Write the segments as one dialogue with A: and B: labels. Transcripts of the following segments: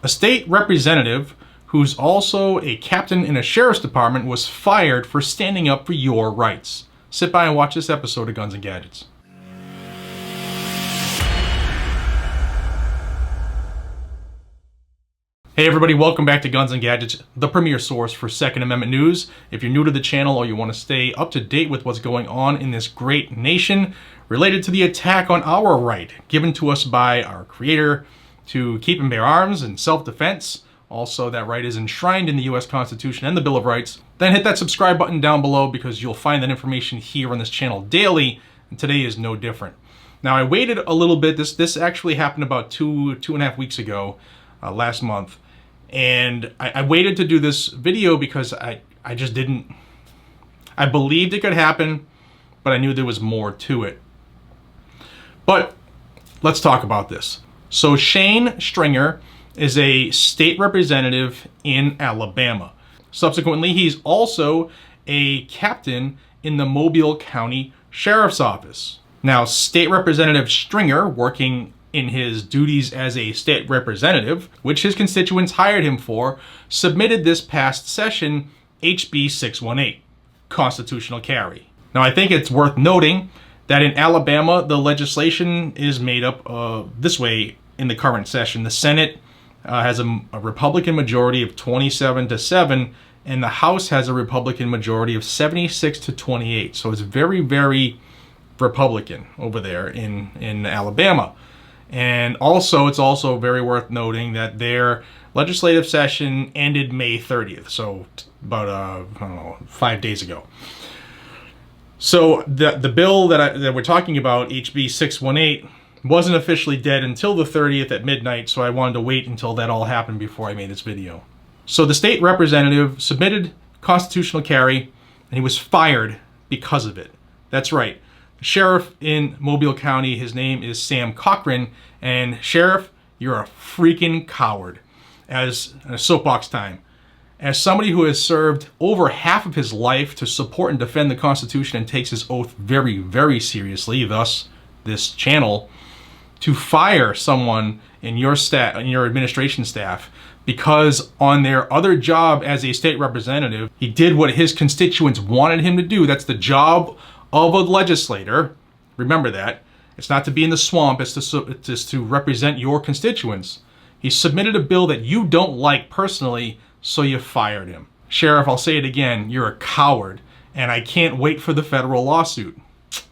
A: A state representative who's also a captain in a sheriff's department was fired for standing up for your rights. Sit by and watch this episode of Guns and Gadgets. Hey everybody, welcome back to Guns and Gadgets, the premier source for Second Amendment news. If you're new to the channel or you want to stay up to date with what's going on in this great nation related to the attack on our right given to us by our creator to keep and bear arms and self-defense, also that right is enshrined in the US Constitution and the Bill of Rights, then hit that subscribe button down below because you'll find that information here on this channel daily, and today is no different. Now I waited a little bit, this actually happened about two and a half weeks ago, last month. And I waited to do this video because I just didn't, I believed it could happen, but I knew there was more to it. But let's talk about this. So Shane Stringer is a state representative in Alabama. Subsequently, he's also a captain in the Mobile County Sheriff's Office. Now, State Representative Stringer, working in his duties as a state representative, which his constituents hired him for, submitted this past session HB 618, constitutional carry. Now I think it's worth noting that in Alabama, the legislation is made up this way in the current session. The Senate has a Republican majority of 27-7, and the House has a Republican majority of 76-28. So it's very, very Republican over there in Alabama. And also, it's also very worth noting that their legislative session ended May 30th, so about, I don't know, 5 days ago. So the bill that we're talking about, HB 618, wasn't officially dead until the 30th at midnight, so I wanted to wait until that all happened before I made this video. So the state representative submitted constitutional carry, and he was fired because of it. That's right. Sheriff in Mobile County, his name is Sam Cochran, and Sheriff, you're a freaking coward. As soapbox time. As somebody who has served over half of his life to support and defend the Constitution and takes his oath very, very seriously, thus this channel, to fire someone in your staff, in your administration staff, because on their other job as a state representative, he did what his constituents wanted him to do. That's the job of a legislator. Remember that. It's not to be in the swamp, it's to represent your constituents. He submitted a bill that you don't like personally, so you fired him. Sheriff, I'll say it again, you're a coward, and I can't wait for the federal lawsuit.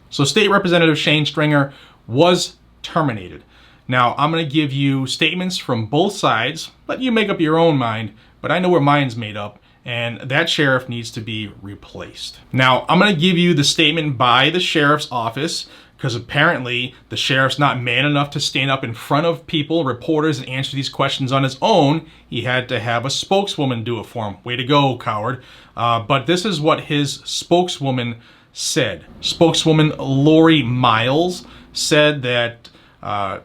A: So State Representative Shane Stringer was terminated. Now, I'm going to give you statements from both sides, let you make up your own mind, but I know where mine's made up, and that sheriff needs to be replaced. Now, I'm going to give you the statement by the sheriff's office, because apparently the sheriff's not man enough to stand up in front of people, reporters, and answer these questions on his own. He had to have a spokeswoman do it for him. Way to go, coward. But this is what his spokeswoman said. Spokeswoman Lori Miles said that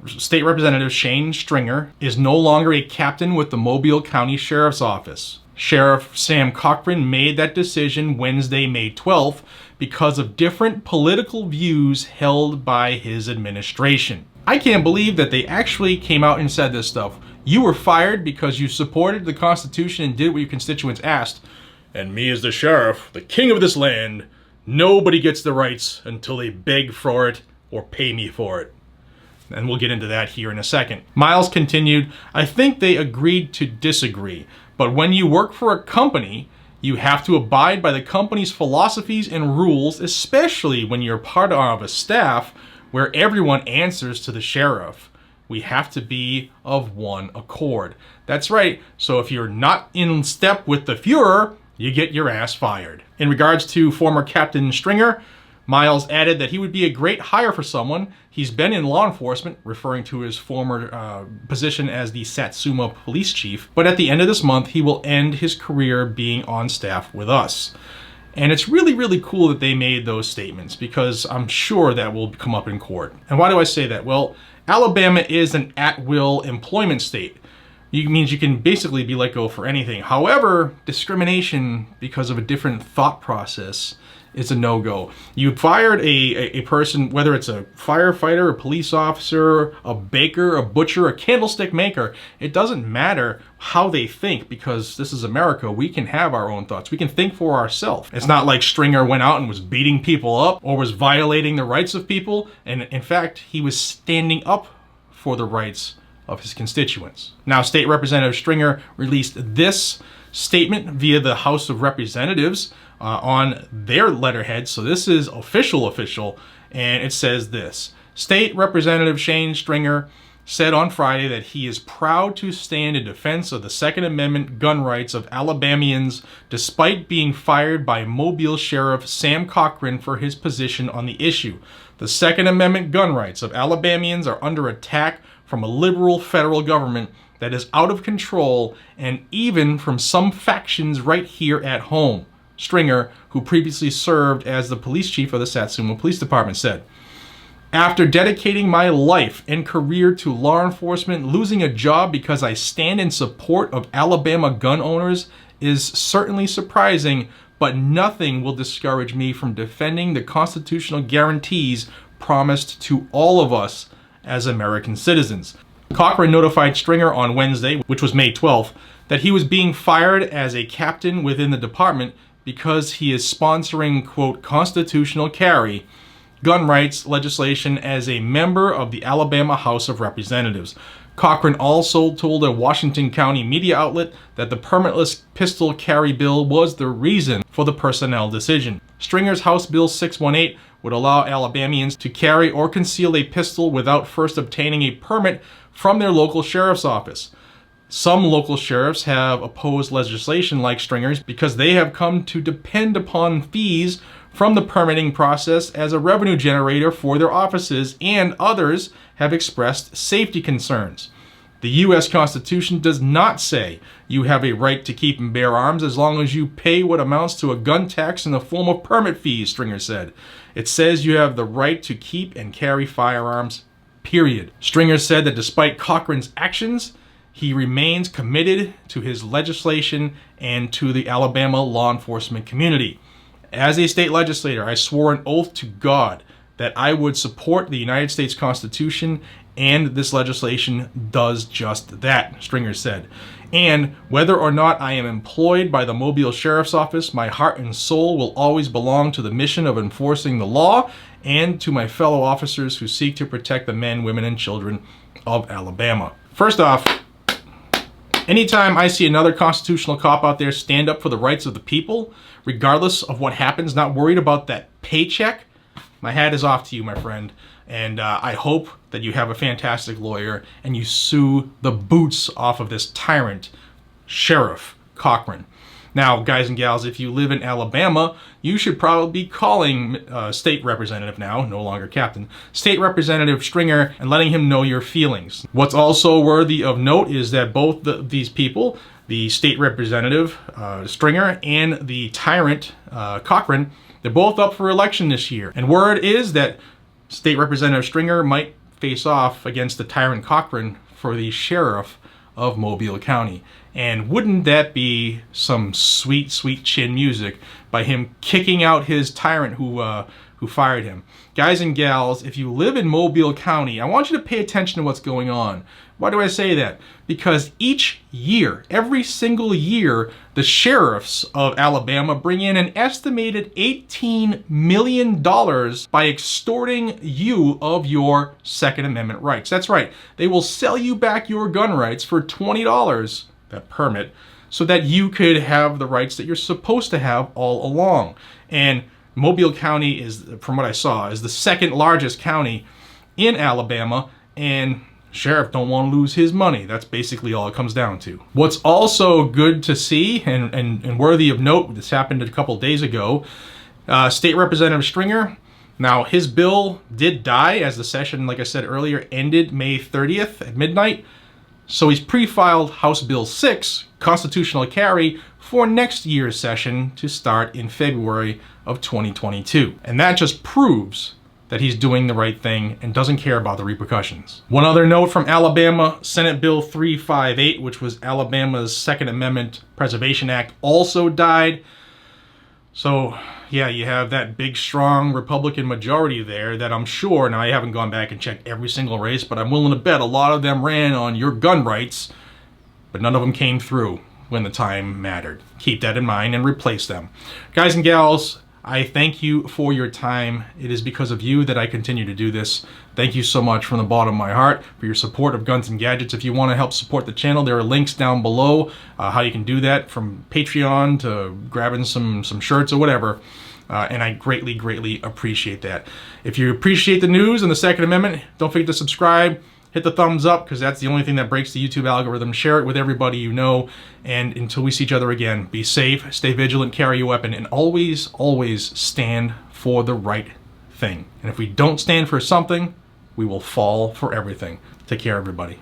A: State Representative Shane Stringer is no longer a captain with the Mobile County Sheriff's Office. Sheriff Sam Cochran made that decision Wednesday, May 12th, because of different political views held by his administration. I can't believe that they actually came out and said this stuff. You were fired because you supported the Constitution and did what your constituents asked. And me as the sheriff, the king of this land, nobody gets the rights until they beg for it or pay me for it. And we'll get into that here in a second. Miles continued, I think they agreed to disagree. But when you work for a company, you have to abide by the company's philosophies and rules, especially when you're part of a staff where everyone answers to the sheriff. We have to be of one accord. That's right. So if you're not in step with the Fuhrer, you get your ass fired. In regards to former Captain Stringer, Miles added that he would be a great hire for someone. He's been in law enforcement, referring to his former position as the Satsuma police chief, but at the end of this month, he will end his career being on staff with us. And it's really, really cool that they made those statements because I'm sure that will come up in court. And why do I say that? Well, Alabama is an at-will employment state. It means you can basically be let go for anything. However, discrimination because of a different thought process is a no-go. You fired a person, whether it's a firefighter, a police officer, a baker, a butcher, a candlestick maker. It doesn't matter how they think, because this is America. We can have our own thoughts. We can think for ourselves. It's not like Stringer went out and was beating people up or was violating the rights of people. And in fact, he was standing up for the rights of his constituents. Now, State Representative Stringer released this statement via the House of Representatives on their letterhead. So this is official, and it says this. State Representative Shane Stringer said on Friday that he is proud to stand in defense of the Second Amendment gun rights of Alabamians despite being fired by Mobile Sheriff Sam Cochran for his position on the issue. The Second Amendment gun rights of Alabamians are under attack from a liberal federal government that is out of control, and even from some factions right here at home, Stringer, who previously served as the police chief of the Satsuma Police Department, said. After dedicating my life and career to law enforcement, losing a job because I stand in support of Alabama gun owners is certainly surprising, but nothing will discourage me from defending the constitutional guarantees promised to all of us as American citizens. Cochran notified Stringer on Wednesday, which was May 12th, that he was being fired as a captain within the department because he is sponsoring, quote, constitutional carry gun rights legislation as a member of the Alabama House of Representatives. Cochran also told a Washington County media outlet that the permitless pistol carry bill was the reason for the personnel decision. Stringer's House Bill 618 would allow Alabamians to carry or conceal a pistol without first obtaining a permit from their local sheriff's office. Some local sheriffs have opposed legislation like Stringer's because they have come to depend upon fees from the permitting process as a revenue generator for their offices, and others have expressed safety concerns. The U.S. Constitution does not say you have a right to keep and bear arms as long as you pay what amounts to a gun tax in the form of permit fees, Stringer said. It says you have the right to keep and carry firearms, period. Stringer said that despite Cochran's actions, he remains committed to his legislation and to the Alabama law enforcement community. As a state legislator, I swore an oath to God that I would support the United States Constitution, and this legislation does just that, Stringer said. And whether or not I am employed by the Mobile Sheriff's Office, my heart and soul will always belong to the mission of enforcing the law and to my fellow officers who seek to protect the men, women, and children of Alabama. First off, anytime I see another constitutional cop out there stand up for the rights of the people, regardless of what happens, not worried about that paycheck, my hat is off to you, my friend. And I hope that you have a fantastic lawyer and you sue the boots off of this tyrant, Sheriff Cochran. Now, guys and gals, if you live in Alabama, you should probably be calling State Representative, now, no longer Captain, State Representative Stringer, and letting him know your feelings. What's also worthy of note is that both these people, the State Representative Stringer and the tyrant Cochran, they're both up for election this year. And word is that State Representative Stringer might face off against the tyrant Cochran for the sheriff of Mobile County. And wouldn't that be some sweet, sweet chin music by him kicking out his tyrant who fired him? Guys and gals, if you live in Mobile County, I want you to pay attention to what's going on. Why do I say that? Because each year, every single year, the sheriffs of Alabama bring in an estimated $18 million by extorting you of your Second Amendment rights. That's right. They will sell you back your gun rights for $20, that permit, so that you could have the rights that you're supposed to have all along. And Mobile County is, from what I saw, is the second largest county in Alabama, and sheriff don't want to lose his money. That's basically all it comes down to. What's also good to see and worthy of note, this happened a couple days ago, State Representative Stringer, now his bill did die as the session, like I said earlier, ended May 30th at midnight. So he's pre-filed House Bill 6, Constitutional Carry, for next year's session to start in February of 2022. And that just proves that he's doing the right thing and doesn't care about the repercussions. One other note from Alabama, Senate Bill 358, which was Alabama's Second Amendment Preservation Act, also died. So, yeah, you have that big, strong Republican majority there that I'm sure, now I haven't gone back and checked every single race, but I'm willing to bet a lot of them ran on your gun rights, but none of them came through when the time mattered. Keep that in mind and replace them. Guys and gals, I thank you for your time. It is because of you that I continue to do this. Thank you so much from the bottom of my heart for your support of Guns and Gadgets. If you want to help support the channel, there are links down below how you can do that, from Patreon to grabbing some shirts or whatever. And I greatly, greatly appreciate that. If you appreciate the news and the Second Amendment, don't forget to subscribe. Hit the thumbs up, because that's the only thing that breaks the YouTube algorithm. Share it with everybody you know. And until we see each other again, be safe, stay vigilant, carry your weapon, and always, always stand for the right thing. And if we don't stand for something, we will fall for everything. Take care, everybody.